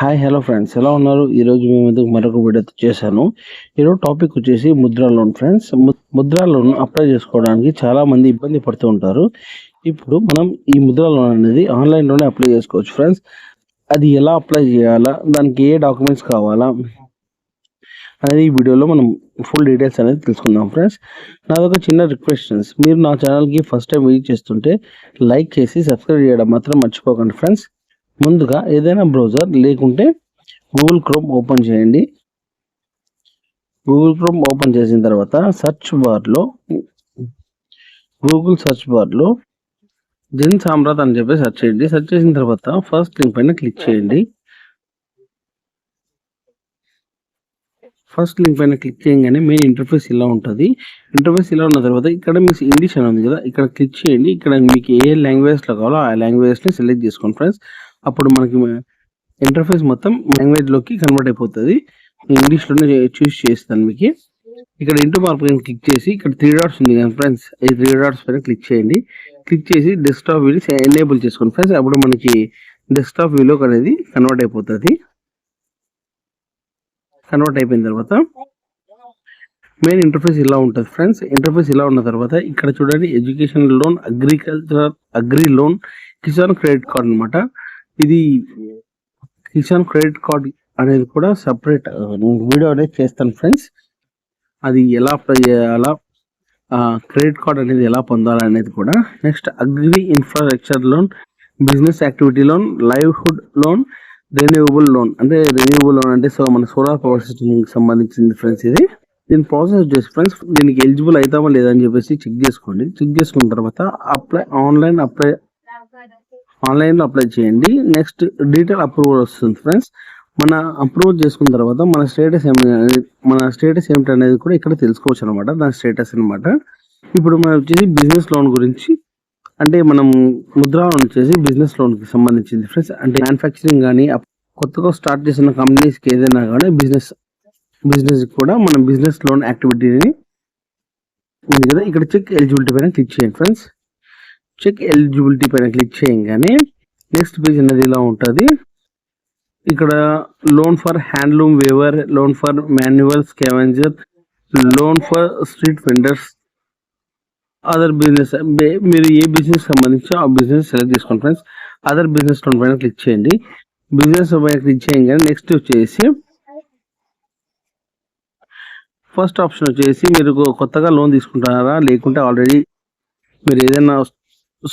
Hi hello friends, ఎలా ఉన్నారు? ఈరోజు మీ ముందుకు మరొక వీడియోతో చేశాను. ఈరోజు టాపిక్ వచ్చేసి Mudra loan friends. Mudra loan apply చేసుకోవడానికి చాలామంది ఇబ్బంది పడుతూ ఉంటారు. ఇప్పుడు మనం ఈ ముద్రా లోన్ అనేది ఆన్లైన్లోనే అప్లై చేసుకోవచ్చు ఫ్రెండ్స్. అది ఎలా అప్లై చేయాలా, దానికి ఏ డాక్యుమెంట్స్ కావాలా అనేది ఈ వీడియోలో మనం ఫుల్ డీటెయిల్స్ అనేది తెలుసుకుందాం ఫ్రెండ్స్. నాదొక చిన్న రిక్వెస్ట్ ఫ్రెండ్స్, మీరు నా ఛానల్కి ఫస్ట్ టైం విజిట్ చేస్తుంటే లైక్ చేసి సబ్స్క్రైబ్ చేయడం మాత్రం మర్చిపోకండి ఫ్రెండ్స్. ముందుగా ఏదైనా బ్రౌజర్ లేకుంటే గూగుల్ క్రోమ్ ఓపెన్ చేయండి. గూగుల్ క్రోమ్ ఓపెన్ చేసిన తర్వాత గూగుల్ సర్చ్ బార్లో జన్ సామ్రాట్ అని చెప్పి సెర్చ్ చేయండి. సెర్చ్ చేసిన తర్వాత ఫస్ట్ లింక్ పైన క్లిక్ చేయండి. ఫస్ట్ లింక్ పైన క్లిక్ చేయగానే మెయిన్ ఇంటర్ఫేస్ ఇలా ఉంటుంది. ఇంటర్ఫేస్ ఇలా ఉన్న తర్వాత ఇక్కడ మీకు ఇంగ్లీష్ అని ఉంది కదా, ఇక్కడ క్లిక్ చేయండి. ఇక్కడ మీకు ఏ లాంగ్వేజ్లో కావాలో ఆ లాంగ్వేజ్ని సెలెక్ట్ చేసుకోండి ఫ్రెండ్స్. అప్పుడు మనకి ఇంటర్ఫేస్ మొత్తం లాంగ్వేజ్లోకి కన్వర్ట్ అయిపోతుంది. ఇంగ్లీష్లోనే చూస్ చేస్తాను మీకు. ఇక్కడ ఇంటూ మార్క్ పైన క్లిక్ చేసి ఇక్కడ 3 డాట్స్ ఉంది కదా ఫ్రెండ్స్, ఈ 3 డాట్స్ పైన క్లిక్ చేయండి. క్లిక్ చేసి డెస్క్టాప్ వ్యూని ఎనేబుల్ చేసుకోండి ఫ్రెండ్స్. అప్పుడు మనకి డెస్క్టాప్ వ్యూలోకి అనేది కన్వర్ట్ అయిపోతుంది. కన్వర్ట్ అయిపోయిన తర్వాత మెయిన్ ఇంటర్ఫేస్ ఇలా ఉంటుంది ఫ్రెండ్స్. ఇంటర్ఫేస్ ఇలా ఉన్న తర్వాత ఇక్కడ చూడండి, education loan, agri loan, Kisan credit card అనమాట. ఇది కిసాన్ క్రెడిట్ కార్డ్ అనేది కూడా సపరేట్ వీడియో అనేది చేస్తాను ఫ్రెండ్స్. అది ఎలా అప్లై చేయాలా, క్రెడిట్ కార్డ్ అనేది ఎలా పొందాలా అనేది కూడా. Next agri infrastructure loan, business activity loan, livelihood loan, renewable loan. Renewable loan అంటే మన సోలార్ పవర్ సిస్టమ్ సంబంధించింది ఫ్రెండ్స్. ఇది దీని ప్రాసెస్ వచ్చేసి ఫ్రెండ్స్, దీనికి ఎలిజిబుల్ అవుతామా లేదా అని చెప్పేసి చెక్ చేసుకోండి. చెక్ చేసుకున్న తర్వాత ఆన్లైన్లో అప్లై చేయండి. నెక్స్ట్ డీటెయిల్ అప్రూవల్ వస్తుంది ఫ్రెండ్స్. మన అప్రూవల్ చేసుకున్న తర్వాత మన స్టేటస్ ఏమిటి అనేది కూడా ఇక్కడ తెలుసుకోవచ్చు అనమాట. దాని స్టేటస్ అనమాట. ఇప్పుడు మనం వచ్చేసి బిజినెస్ లోన్ గురించి, అంటే మనం ముద్రా లోన్ వచ్చేసి బిజినెస్ లోన్కి సంబంధించింది ఫ్రెండ్స్. అంటే మ్యానుఫ్యాక్చరింగ్ కానీ కొత్తగా స్టార్ట్ చేసిన కంపెనీస్కి ఏదైనా కానీ బిజినెస్ కూడా మనం బిజినెస్ లోన్ యాక్టివిటీని ఉంది కదా, ఇక్కడ చెక్ ఎలిజిబిలిటీ పైన క్లిక్ చేయండి ఫ్రెండ్స్. చెక్ ఎలిజిబిలిటీ పైన క్లిక్ చేయగానే నెక్స్ట్ పేజ్ అనేది ఇలా ఉంటుంది. ఇక్కడ loan for handloom waiver, loan for manual scavenger, loan for street vendors, other business. మీరు ఏ బిజినెస్ సంబంధించి ఆ బిజినెస్ సెలెక్ట్ చేసుకోండి ఫ్రెండ్స్. అదర్ బిజినెస్ లోన్ పైన క్లిక్ చేయండి. బిజినెస్ పైన క్లిక్ చేయగానే నెక్స్ట్ వచ్చేసి ఫస్ట్ ఆప్షన్ వచ్చేసి మీరు కొత్తగా లోన్ తీసుకుంటారా లేకుంటే ఆల్రెడీ మీరు ఏదైనా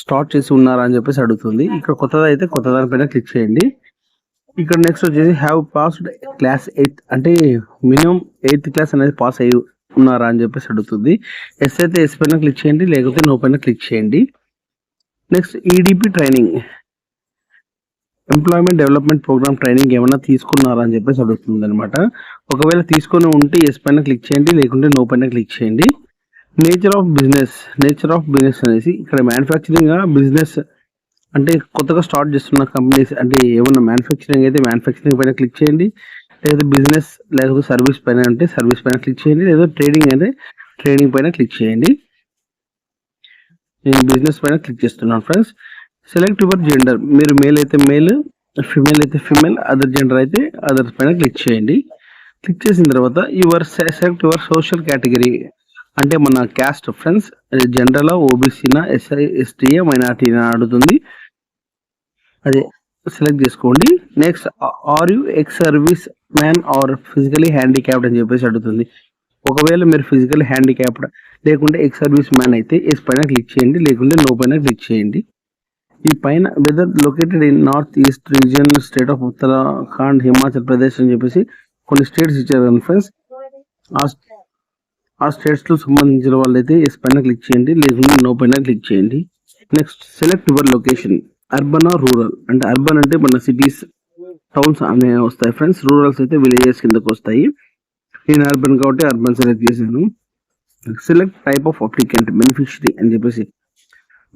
స్టార్ట్ చేసి ఉన్నారా అని చెప్పేసి అడుగుతుంది. ఇక్కడ కొత్తదా అయితే కొత్త దానిపైన క్లిక్ చేయండి. ఇక్కడ నెక్స్ట్ వచ్చేసి హ్యావ్ పాస్డ్ క్లాస్ 8, అంటే మినిమం 8th క్లాస్ అనేది పాస్ అయ్యి ఉన్నారా అని చెప్పేసి అడుగుతుంది. ఎస్ అయితే ఎస్ పైన క్లిక్ చేయండి, లేకపోతే నో పైన క్లిక్ చేయండి. Next EDP training, employment development programme training ఏమైనా తీసుకున్నారా అని చెప్పేసి అడుగుతుంది అనమాట. ఒకవేళ తీసుకొని ఉంటే ఎస్ పైన క్లిక్ చేయండి, లేకుంటే నో పైన క్లిక్ చేయండి. నేచర్ ఆఫ్ బిజినెస్ అనేసి ఇక్కడ మ్యానుఫ్యాక్చరింగ్ బిజినెస్ అంటే కొత్తగా స్టార్ట్ చేస్తున్న కంపెనీస్, అంటే ఏమన్నా మ్యానుఫ్యాక్చరింగ్ అయితే మ్యానుఫ్యాక్చరింగ్ పైన క్లిక్ చేయండి, లేదా బిజినెస్ లేకపోతే సర్వీస్ పైన అంటే సర్వీస్ పైన క్లిక్ చేయండి, లేదా ట్రేడింగ్ అయితే ట్రేడింగ్ పైన క్లిక్ చేయండి. నేను బిజినెస్ పైన క్లిక్ చేస్తున్నాను ఫ్రెండ్స్. సెలెక్ట్ యువర్ జెండర్, మీరు మేల్ అయితే మేల్, ఫిమేల్ అయితే ఫిమేల్, అదర్ జెండర్ అయితే అదర్స్ పైన క్లిక్ చేయండి. క్లిక్ చేసిన తర్వాత సెలెక్ట్ యువర్ సోషల్ కేటగిరీ, అంటే మన క్యాస్ట్ ఫ్రెండ్స్, జనరల్, ఓబీసీనా, ఎస్ఐ, ఎస్టీఏ, మైనార్టీనా అడుగుతుంది. అదే సెలెక్ట్ చేసుకోండి. Next are you ex service man or physically handicapped అని చెప్పేసి అడుగుతుంది. ఒకవేళ మీరు ఫిజికల్ హ్యాండిక్యాప్డ్ లేకుంటే ఎక్స్ సర్వీస్ మ్యాన్ అయితే ఎస్ పైన క్లిక్ చేయండి, లేకుంటే నో పైన క్లిక్ చేయండి. ఈ పైన whether located in north east region, state of Uttarakhand, Himachal Pradesh అని చెప్పేసి కొన్ని స్టేట్స్ ఇచ్చారు ఫ్రెండ్స్. ఆ స్టేట్స్లో సంబంధించిన వాళ్ళైతే ఎస్ పైన క్లిక్ చేయండి, లేకుంటే నో పైన క్లిక్ చేయండి. Next select your location, urban or rural. అంటే అర్బన్ అంటే మన సిటీస్, టౌన్స్ అనే వస్తాయి ఫ్రెండ్స్. రూరల్స్ అయితే విలేజెస్ కిందకు వస్తాయి. నేను అర్బన్ కాబట్టి అర్బన్ సెలెక్ట్ చేశాను. Select type of applicant, beneficiary అని చెప్పేసి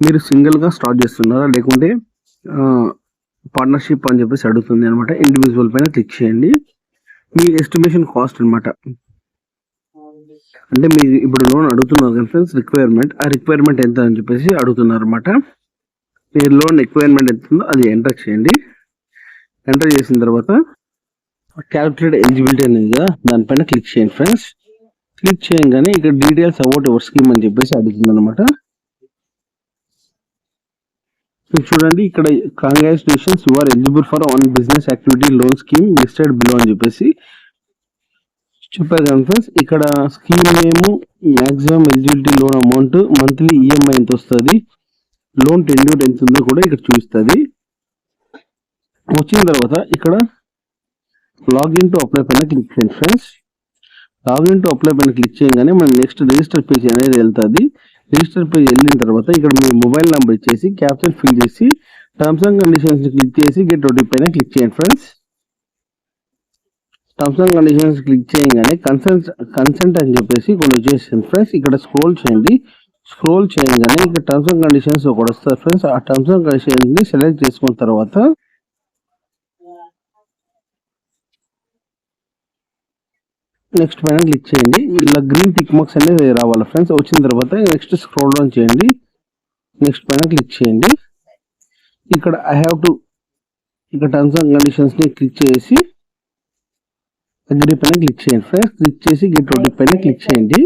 మీరు సింగిల్గా స్టార్ట్ చేస్తున్నారా లేకుంటే పార్ట్నర్షిప్ అని చెప్పేసి అడుగుతుంది అనమాట. ఇండివిజువల్ పైన క్లిక్ చేయండి. మీ ఎస్టిమేషన్ కాస్ట్ అనమాట, అంటే మీరు ఇప్పుడు లోన్ అడుగుతున్నారు కదా ఫ్రెండ్స్, ఆ రిక్వైర్మెంట్ ఎంత అని చెప్పేసి అడుగుతున్నారు అనమాట. మీరు లోన్ రిక్వైర్మెంట్ ఎంత ఉందో అది ఎంటర్ చేయండి. ఎంటర్ చేసిన తర్వాత క్యాలిక్యులేట్ ఎలిజిబిలిటీ అనేది కదా, దానిపైన క్లిక్ చేయండి ఫ్రెండ్స్. క్లిక్ చేయగానే ఇక్కడ డీటెయిల్స్ అబౌట్ యువర్ స్కీమ్ అని చెప్పేసి అడుగుతుంది అనమాట. చూడండి ఇక్కడ congratulations you are eligible for one business activity loan scheme listed below అని చెప్పేసి చెప్పారు కదా ఫ్రెండ్స్. ఇక్కడ scheme name, maximum eligibility loan amount, monthly EMI ఎంత వస్తుంది, లోన్ టెన్యూర్ ఎంత ఉందో కూడా ఇక్కడ చూపిస్తుంది. వచ్చిన తర్వాత ఇక్కడ లాగిన్ టు అప్లై పైన క్లిక్ చేయండి ఫ్రెండ్స్. లాగిన్ టు అప్లై పైన క్లిక్ చేయగానే మన నెక్స్ట్ రిజిస్టర్ పేజ్ అనేది వెళ్తుంది. రిజిస్టర్ పేజ్ వెళ్ళిన తర్వాత ఇక్కడ మీ మొబైల్ నెంబర్ ఇచ్చేసి క్యాప్షన్ ఫిల్ చేసి టర్మ్స్ అండ్ కండిషన్స్ క్లిక్ చేసి గెట్ ఓటీపీ పైన క్లిక్ చేయండి friends. Terms and conditions click చేయగానే కన్సెంట్ అని చెప్పేసి కొన్ని వచ్చేసింది ఫ్రెండ్స్. ఇక్కడ స్క్రోల్ చేయండి. స్క్రోల్ చేయగానే ఇక్కడ టర్మ్స్ అండ్ కండిషన్స్ ఒకటి వస్తుంది ఫ్రెండ్స్. ఆ టర్మ్స్ అండ్ కండిషన్స్ ని సెలెక్ట్ చేసుకున్న తర్వాత నెక్స్ట్ పైన క్లిక్ చేయండి. ఇలా గ్రీన్ టిక్ మార్క్స్ అనేది రావాలి ఫ్రెండ్స్. వచ్చిన తర్వాత నెక్స్ట్ స్క్రోల్ డౌన్ చేయండి. నెక్స్ట్ పైన క్లిక్ చేయండి. ఇక్కడ ఐ హ్యావ్ టు ఇక్కడ టర్మ్స్ అండ్ కండిషన్స్ ని క్లిక్ చేసి అగ్రీ పైన క్లిక్ చేయండి ఫ్రెండ్స్. క్లిక్ చేసి గెట్ ఓటీపీ పైన క్లిక్ చేయండి.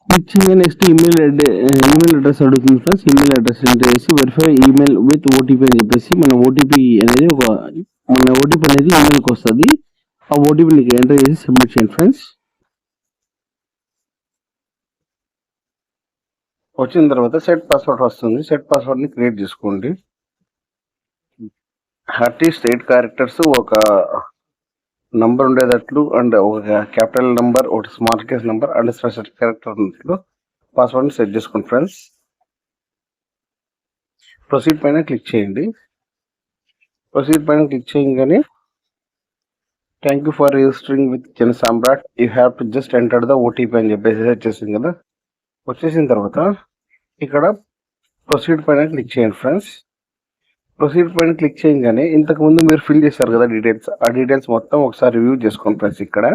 క్లిక్ చేయగానే నెక్స్ట్ ఈమెయిల్ అడ్రస్ అడుగుతుంది ఫ్రెండ్స్. ఈమెయిల్ అడ్రస్ ఎంటర్ చేసి వెరిఫై ఈమెయిల్ విత్ ఓటీపీ అని చెప్పేసి మన ఓటీపీ అనేది ఈమెయిల్కి వస్తుంది. ఆ ఓటీపీని ఎంటర్ చేసి సబ్మిట్ చేయండి ఫ్రెండ్స్. వచ్చిన తర్వాత సెట్ పాస్వర్డ్ వస్తుంది. సెట్ పాస్వర్డ్ ని క్రియేట్ చేసుకోండి. అట్లీస్ట్ 8 క్యారెక్టర్స్, ఒక నంబర్ ఉండేటట్లు అండ్ ఒక క్యాపిటల్ నంబర్, ఒక small case number and special character ఉన్నట్లు పాస్వర్డ్ ని సెట్ చేసుకోండి ఫ్రెండ్స్. ప్రొసీడ్ పైన క్లిక్ చేయండి. ప్రొసీడ్ పైన క్లిక్ చేయగానే thank you for registering with Jan Samarth, you have to just enter the OTP అని చెప్పేసి వచ్చేసింది కదా. వచ్చేసిన తర్వాత ఇక్కడ ప్రొసీడ్ పైన క్లిక్ చేయండి ఫ్రెండ్స్. ప్రొసీడ్ పైన క్లిక్ చేయగానే ఇంతకు ముందు మీరు ఫిల్ చేశారు కదా డీటెయిల్స్, ఆ డీటెయిల్స్ మొత్తం ఒకసారి రివ్యూ చేసుకోండి ఫ్రెండ్స్. ఇక్కడ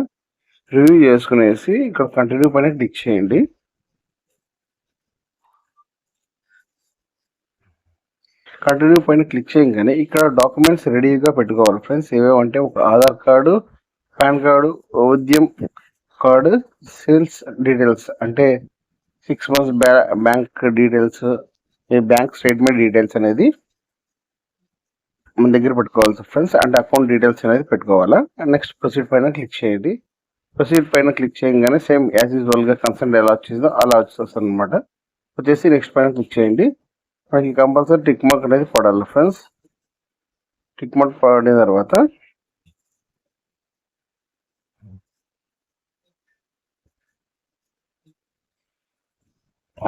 రివ్యూ చేసుకునేసి ఇక్కడ కంటిన్యూ పైన క్లిక్ చేయండి. కంటిన్యూ పైన క్లిక్ చేయగానే ఇక్కడ డాక్యుమెంట్స్ రెడీగా పెట్టుకోవాలి ఫ్రెండ్స్. ఏవేవంటే ఒక Aadhaar card, pan card, Udyam card, sales details అంటే 6 months bank details, bank statement details అనేది మన దగ్గర పెట్టుకోవాలి ఫ్రెండ్స్. అంటే అకౌంట్ డీటెయిల్స్ అనేది పెట్టుకోవాలా. నెక్స్ట్ ప్రొసీడ్ పైన క్లిక్ చేయండి. ప్రొసీడ్ పైన క్లిక్ చేయగానే సేమ్ యాజ్ యూజువల్ గా కన్సెంట్ ఎలా వచ్చిందో అలా వచ్చేస్తుంది అనమాట. వచ్చేసి నెక్స్ట్ పైన క్లిక్ చేయండి. మనకి కంపల్సరీ టిక్ మార్క్ అనేది పడాలి ఫ్రెండ్స్. టిక్ మార్క్ పడిన తర్వాత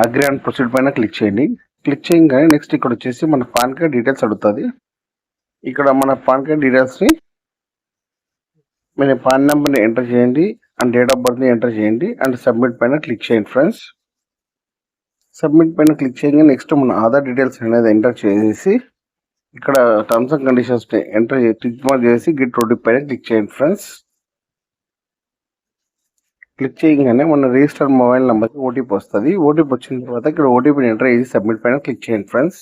అగ్రీ అండ్ ప్రొసీడ్ పైన క్లిక్ చేయండి. క్లిక్ చేయగానే నెక్స్ట్ ఇక్కడ వచ్చేసి మన పాన్ కార్డ్ డీటెయిల్స్ అడుగుతుంది. ఇక్కడ మన పాన్ కార్డ్ డీటెయిల్స్ ని మన పాన్ నెంబర్ ని ఎంటర్ చేయండి అండ్ డేట్ ఆఫ్ బర్త్ ని ఎంటర్ చేయండి అండ్ సబ్మిట్ పైన క్లిక్ చేయండి ఫ్రెండ్స్. సబ్మిట్ పైన క్లిక్ చేయగానే నెక్స్ట్ మన ఆధార్ డీటెయిల్స్ అనేది ఎంటర్ చేసేసి ఇక్కడ టర్మ్స్ అండ్ కండిషన్స్ ని ఎంటర్ టిక్ మార్క్ చేసి గెట్ ఓటీపీ పైన క్లిక్ చేయండి ఫ్రెండ్స్. క్లిక్ చేయగానే మన రిజిస్టర్ మొబైల్ నెంబర్కి ఓటీపీ వస్తుంది. ఓటీపీ వచ్చిన తర్వాత ఇక్కడ ఓటీపీని ఎంటర్ చేసి సబ్మిట్ పైన క్లిక్ చేయండి ఫ్రెండ్స్.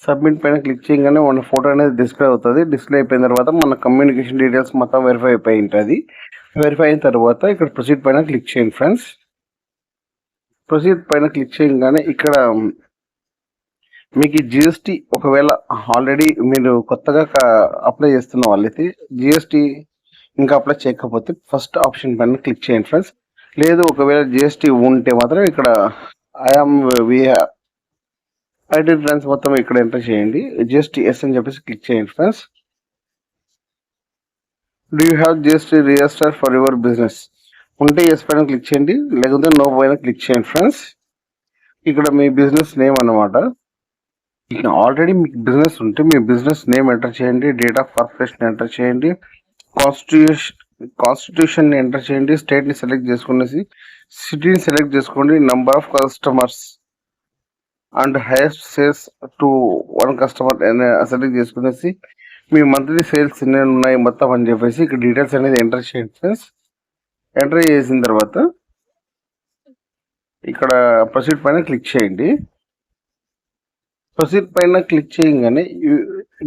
సబ్మిట్ పైన క్లిక్ చేయగానే మన ఫోటో అనేది డిస్ప్లే అవుతుంది. డిస్ప్లే అయిపోయిన తర్వాత మన కమ్యూనికేషన్ డీటెయిల్స్ మొత్తం వెరిఫై అయిపోయి ఉంటుంది. వెరిఫై అయిన తర్వాత ఇక్కడ ప్రొసీడ్ పైన క్లిక్ చేయండి ఫ్రెండ్స్. ప్రొసీడ్ పైన క్లిక్ చేయగానే ఇక్కడ మీకు జిఎస్టీ ఒకవేళ ఆల్రెడీ మీరు కొత్తగా అప్లై చేస్తున్న వాళ్ళైతే జిఎస్టీ ఇంకా అప్లై చేయకపోతే ఫస్ట్ ఆప్షన్ పైన క్లిక్ చేయండి ఫ్రెండ్స్. లేదు ఒకవేళ జిఎస్టీ ఉంటే మాత్రం ఇక్కడ ఐఎమ్ ఐటీ ట్రాన్స్ మొత్తం ఇక్కడ ఎంటర్ చేయండి. జిఎస్టీ ఎస్ అని చెప్పేసి క్లిక్ చేయండి friends. Do you have GST register for your business ఉంటే ఎస్ పైన క్లిక్ చేయండి, లేకపోతే నో పైన క్లిక్ చేయండి ఫ్రెండ్స్. ఇక్కడ మీ బిజినెస్ నేమ్ అన్నమాట. ఆల్రెడీ మీకు బిజినెస్ ఉంటే మీ బిజినెస్ నేమ్ ఎంటర్ చేయండి, డేట్ ఆఫ్ కార్పొరేషన్ ఎంటర్ చేయండి, కాన్స్టిట్యూషన్ ఎంటర్ చేయండి, స్టేట్ ని సెలెక్ట్ చేసుకునేసి సిటీని సెలెక్ట్ చేసుకోండి, number of customers and highest sales to 1 customer select చేసుకునేసి మీ మంత్లీ సేల్స్ ఎన్ని ఉన్నాయి మొత్తం అని చెప్పేసి ఇక్కడ డీటెయిల్స్ అనేది ఎంటర్ చేయండి ఫ్రెండ్స్. ఎంటర్ చేసిన తర్వాత ఇక్కడ ప్రొసీడ్ పైన క్లిక్ చేయండి. ప్రొసీడ్ పైన క్లిక్ చేయగానే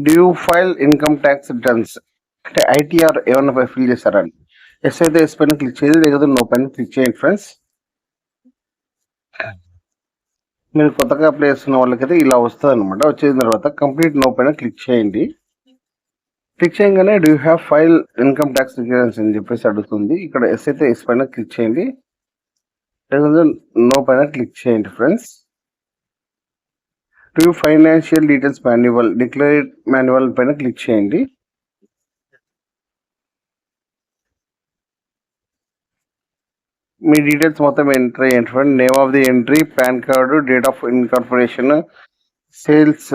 due file income tax returns అంటే ఐటీఆర్ ఏమన్నా ఫిల్ చేస్తారండి. ఎస్ అయితే ఎస్ పైన క్లిక్ చేయండి, లేకపోతే నో పైన క్లిక్ చేయండి ఫ్రెండ్స్. మీరు కొత్తగా అప్లై చేస్తున్న వాళ్ళకైతే ఇలా వస్తుంది అనమాట. వచ్చిన తర్వాత కంప్లీట్ నో పైన క్లిక్ చేయండి. క్లిక్ చేయగానే do have file income tax returns అని చెప్పేసి అడుగుతుంది. ఇక్కడ ఎస్ అయితే ఎస్ పైన క్లిక్ చేయండి, లేకపోతే నో పైన క్లిక్ చేయండి friends. Do financial details manual declare manual పైన క్లిక్ చేయండి. మీ డీటెయిల్స్ మొత్తం ఎంటర్ చేయండి friend. Name of the entry, pan card, date of incorporation, sales,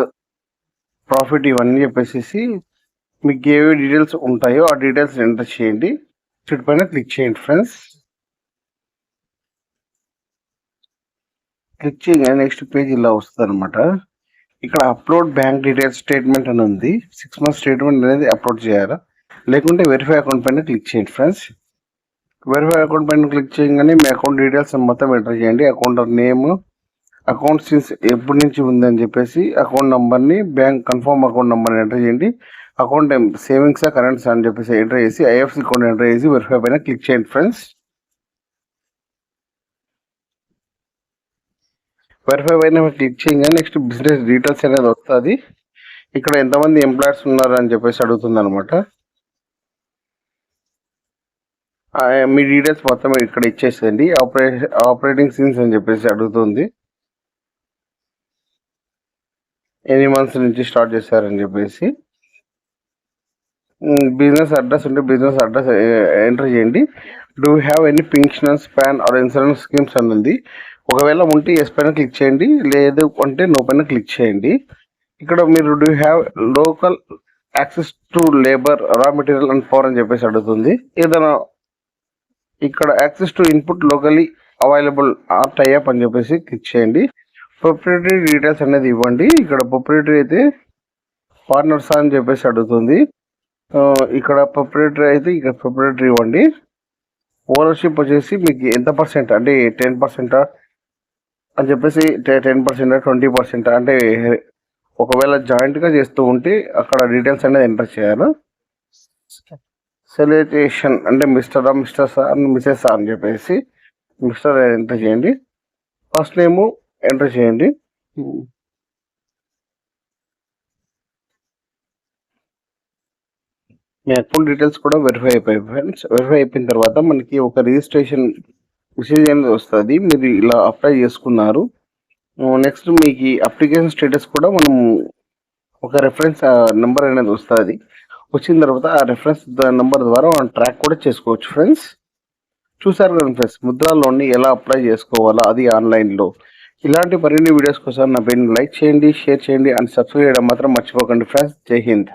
profit ఇవన్నీ చెప్పేసి మీకు ఏవే డీటెయిల్స్ ఉంటాయో ఆ డీటెయిల్స్ ఎంటర్ చేయండి. చుట్టు పైన క్లిక్ చేయండి ఫ్రెండ్స్. క్లిక్ చేయగానే నెక్స్ట్ పేజ్ ఇలా వస్తుంది అనమాట. ఇక్కడ అప్లోడ్ బ్యాంక్ డీటెయిల్స్ స్టేట్మెంట్ అని ఉంది. 6 months స్టేట్మెంట్ అనేది అప్లోడ్ చేయాలా, లేకుంటే వెరిఫై అకౌంట్ పైన క్లిక్ చేయండి ఫ్రెండ్స్. వెరిఫై అకౌంట్ పైన క్లిక్ చేయగానే మీ అకౌంట్ డీటెయిల్స్ మొత్తం ఎంటర్ చేయండి. అకౌంట్ నేమ్, అకౌంట్ సిన్స్ ఎప్పటి నుంచి ఉందని చెప్పేసి అకౌంట్ నంబర్ని, బ్యాంక్ కన్ఫర్మ్ అకౌంట్ నెంబర్ని ఎంటర్ చేయండి. అకౌంట్ సేవింగ్సా కరెంట్స్ అని చెప్పేసి ఎంటర్ చేసి ఐఎఫ్సి అకౌంట్ ఎంటర్ చేసి వెరిఫై పైన క్లిక్ చేయండి ఫ్రెండ్స్. వెరిఫై పైన క్లిక్ చేయగానే నెక్స్ట్ బిజినెస్ డీటెయిల్స్ అనేది వస్తుంది. ఇక్కడ ఎంతమంది ఎంప్లాయర్స్ ఉన్నారు అని చెప్పేసి అడుగుతుంది అనమాట. మీ డీటెయిల్స్ మొత్తం ఇక్కడ ఇచ్చేసేయండి. ఆపరేటింగ్ సీన్స్ అని చెప్పేసి అడుగుతుంది. ఎన్ని మంత్స్ నుంచి స్టార్ట్ చేశారని చెప్పేసి. బిజినెస్ అడ్రస్ ఉంటే బిజినెస్ అడ్రస్ ఎంటర్ చేయండి. Do have any pensions, pan are insurance schemes అని ఉంది. ఒకవేళ ఉంటే ఎస్ పైన క్లిక్ చేయండి, లేదు అంటే నో పైన క్లిక్ చేయండి. ఇక్కడ మీరు do have local access to labour, raw material and power అని చెప్పేసి అడుగుతుంది. ఏదైనా ఇక్కడ access to input locally available or tie up అని చెప్పేసి క్లిక్ చేయండి. ప్రొప్రైటరీ డీటెయిల్స్ అనేది ఇవ్వండి. ఇక్కడ ప్రొప్రైటరీ అయితే పార్ట్నర్స్ అని చెప్పేసి అడుగుతుంది. ఇక్కడ ప్రొప్రైటరీ అయితే ఇక్కడ ప్రొప్రైటరీ ఇవ్వండి. ఓనర్షిప్ వచ్చేసి మీకు ఎంత పర్సెంట్ అంటే 10% అని చెప్పేసి 10%, 20% అంటే ఒకవేళ జాయింట్గా చేస్తూ ఉంటే అక్కడ డీటెయిల్స్ అనేది ఎంటర్ చేయాలి. సెలెక్షన్ అంటే మిస్టరా, మిస్టర్ సార్, మిసెస్ అని చెప్పేసి మిస్టర్ ఎంటర్ చేయండి. ఫస్ట్ నేము ఎంటర్ చేయండి. మీ అకౌంట్ డీటెయిల్స్ కూడా వెరిఫై అయిపోయాయి ఫ్రెండ్స్. వెరిఫై అయిపోయిన తర్వాత మనకి ఒక రిజిస్ట్రేషన్ మెసేజ్ అనేది వస్తుంది. మీరు ఇలా అప్లై చేసుకున్నారు. నెక్స్ట్ మీకు అప్లికేషన్ స్టేటస్ కూడా మనం ఒక రెఫరెన్స్ నెంబర్ అనేది వస్తుంది. వచ్చిన తర్వాత ఆ రెఫరెన్స్ నెంబర్ ద్వారా మనం ట్రాక్ కూడా చేసుకోవచ్చు ఫ్రెండ్స్. చూసారు కదా ఫ్రెండ్స్, ముద్రా లోన్ని ఎలా అప్లై చేసుకోవాలా అది ఆన్లైన్లో. ఇలాంటి మరిన్ని వీడియోస్ కోసం నా పేరుని లైక్ చేయండి, షేర్ చేయండి అండ్ సబ్స్క్రైబ్ చేయడం మాత్రం మర్చిపోకండి ఫ్రెండ్స్. జై హింద్.